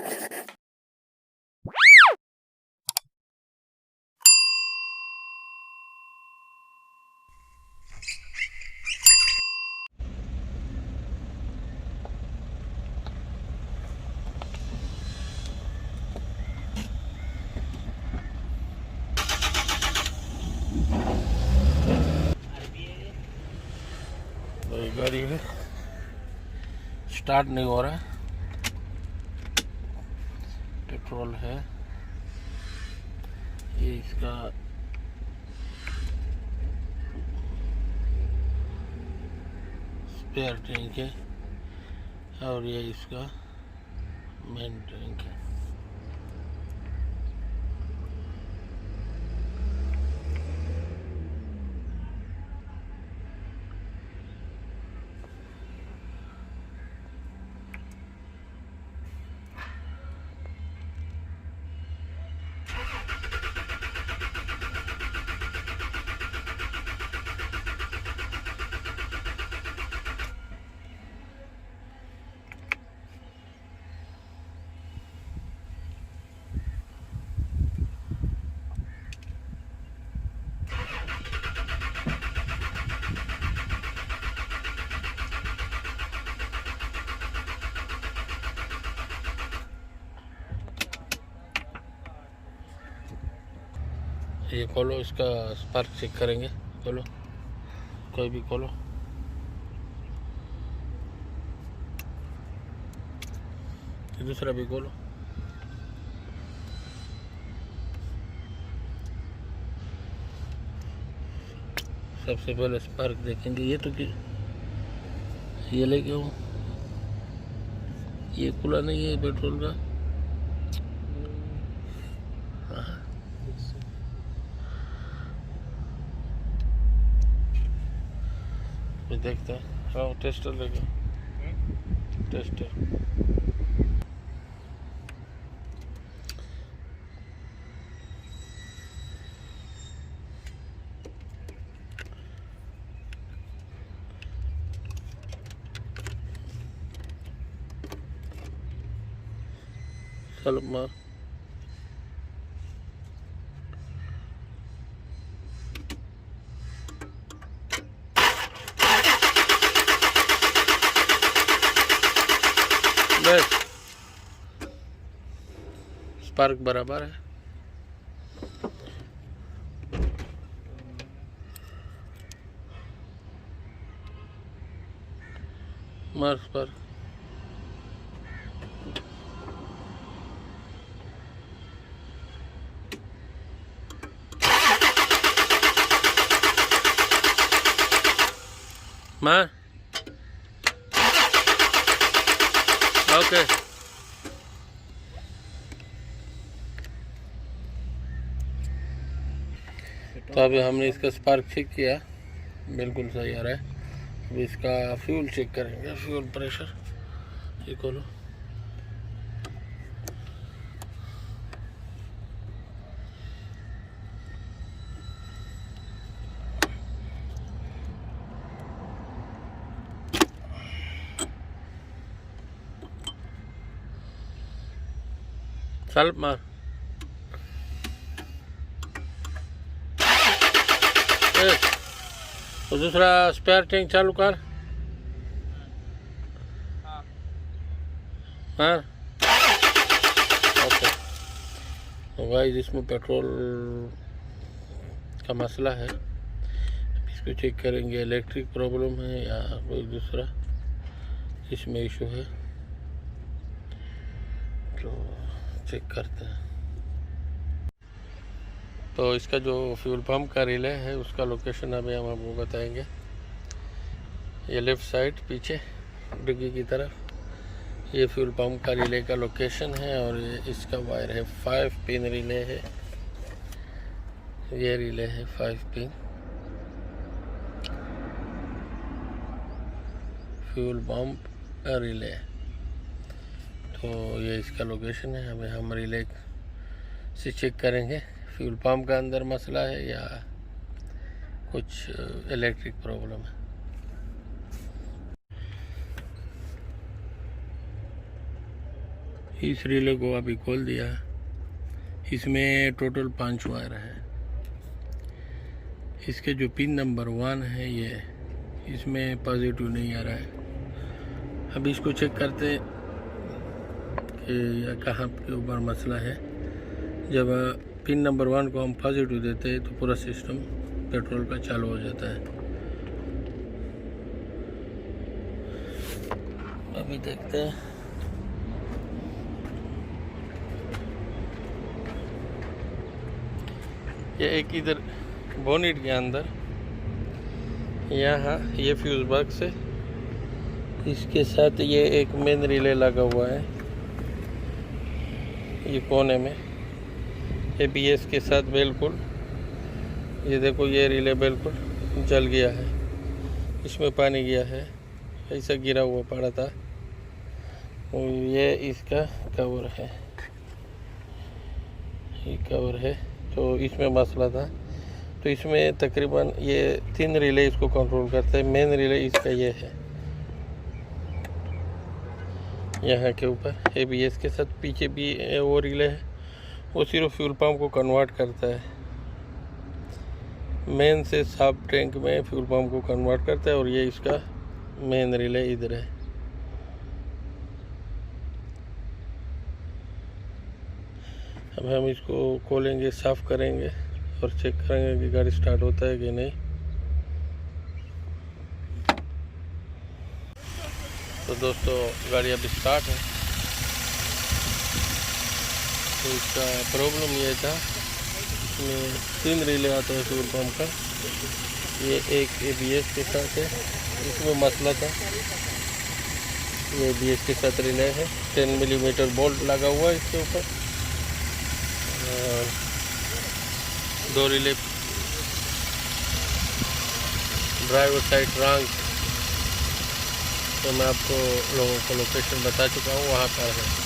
तो ये गाड़ी है, स्टार्ट नहीं हो रहा है। पेट्रोल है, ये इसका स्पेयर टैंक है और ये इसका मेन टैंक है। ये खोलो, इसका स्पार्क चेक करेंगे। खोलो, कोई भी खोलो। दूसरा भी खोलो। सबसे पहले स्पार्क देखेंगे। ये तो कि ये लेके हूँ, ये खुला नहीं है पेट्रोल का। देखते हैं। हाँ, टेस्टर लेके, टेस्टर। चलो मार। बस स्पार्क बराबर है। मार स्पार्क। मार। ओके। तो अभी हमने इसका स्पार्क चेक किया, बिल्कुल सही आ रहा है। अब इसका फ्यूल चेक करेंगे, फ्यूल प्रेशर। ये खोलो। चल मार। तो दूसरा स्पेयर टैंक चालू कर। हाँ, ओके। तो गाइस, इसमें पेट्रोल का मसला है। इसको चेक करेंगे, इलेक्ट्रिक प्रॉब्लम है या कोई दूसरा इसमें इशू है, तो चेक करते हैं। तो इसका जो फ्यूल पंप का रिले है उसका लोकेशन अभी हम आपको बताएंगे। ये लेफ़्ट साइड पीछे डिग्गी की तरफ ये फ्यूल पंप का रिले का लोकेशन है। और ये इसका वायर है, 5 पिन रिले है। ये रिले है 5 पिन फ्यूल पंप रिले। तो ये इसका लोकेशन है। हमें हम रिले से चेक करेंगे फ्यूल पंप का अंदर मसला है या कुछ इलेक्ट्रिक प्रॉब्लम है। इस रिले को अभी खोल दिया। इसमें टोटल 5 वायर है। इसके जो पिन नंबर 1 है ये, इसमें पॉजिटिव नहीं आ रहा है। अभी इसको चेक करते हैं कि यह कहाँ के ऊपर मसला है। जब पिन नंबर 1 को हम पॉजिटिव देते हैं तो पूरा सिस्टम पेट्रोल का चालू हो जाता है। अभी देखते हैं। ये एक इधर बोनेट के अंदर यहाँ ये फ्यूज बॉक्स है, इसके साथ ये एक मेन रिले लगा हुआ है ये कोने में ABS के साथ। बिल्कुल ये देखो, ये रिले बिल्कुल जल गया है, इसमें पानी गया है, ऐसा गिरा हुआ पड़ा था। और ये इसका कवर है, ये कवर है, तो इसमें मसला था। तो इसमें तकरीबन ये 3 रिले इसको कंट्रोल करता है। मेन रिले इसका ये है, यहाँ के ऊपर ABS के साथ। पीछे भी वो रिले है, वो सिर्फ फ्यूल पंप को कन्वर्ट करता है। मेन से सब टैंक में फ्यूल पंप को कन्वर्ट करता है। और ये इसका मेन रिले इधर है। अब हम इसको खोलेंगे, साफ़ करेंगे और चेक करेंगे कि गाड़ी स्टार्ट होता है कि नहीं। तो दोस्तों गाड़ी अभी स्टार्ट है। तो इसका प्रॉब्लम ये था, इसमें 3 रिले आता है फ्यूल पंप का। ये एक ABS के साथ है, इसमें मसला था। ये ABS के साथ रिले है, 10 मिलीमीटर बोल्ट लगा हुआ है इसके ऊपर। 2 रिले ड्राइवर साइड रंग, तो मैं आपको लोगों को लोकेशन बता चुका हूँ, वहाँ पर है।